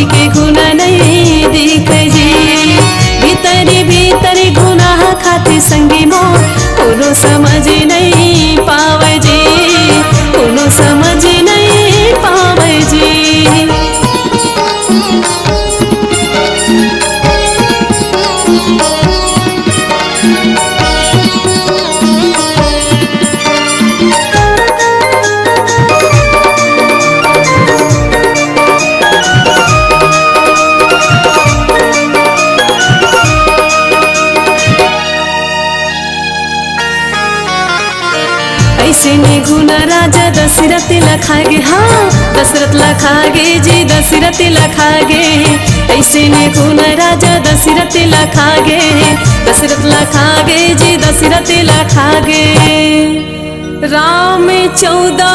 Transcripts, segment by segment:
पंखी के गुना नहीं दिखे जी। भीतरी भीतरी गुनाह खाती संगी मोर कोनो समझ नहीं पावे जी, कोनो समझ नहीं पावे जी। ऐसे ने गुना राजा दशरथ लखागे, हाँ दशरथ लखागे जी दशरथ लखागे। ऐसे ने गुना राजा दशरथ लखागे, दशरथ लखागे जी दशरथ लखागे। राम 14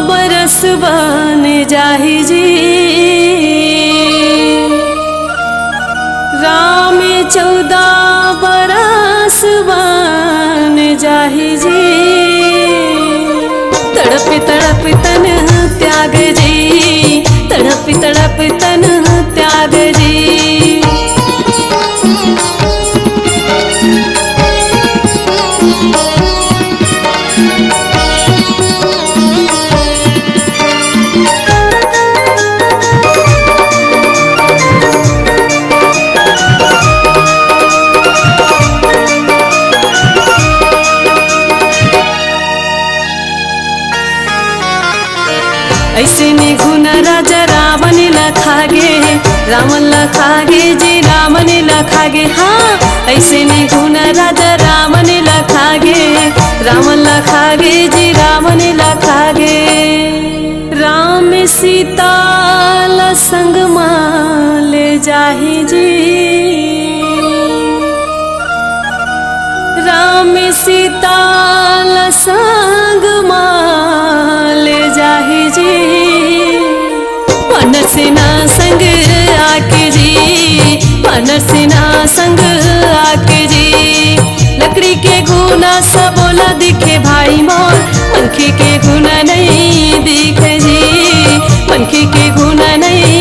बरस बन जाहि जी, राम 14 बरस बन जाहि जी। तड़प तड़प तन त्याग जी, तड़प तड़प तन त्याग जी। ऐसे ने गुना राजा रावण लखागे, रावण लखागे जी रावण लखागे, हाँ ऐसे ने गुना राजा रावण लखागे, रावण लखागे जी रावण लखागे। राम सीता संग माले जाहि जी, राम सीता संग माले जाहि जी। वानर सेना संग आके जी, वानर सेना संग आके जी। लकड़ी के गुना सबोला दिखे भाई मोर, पंखी के गुना नहीं दिखे जी, पंखी के गुना नहीं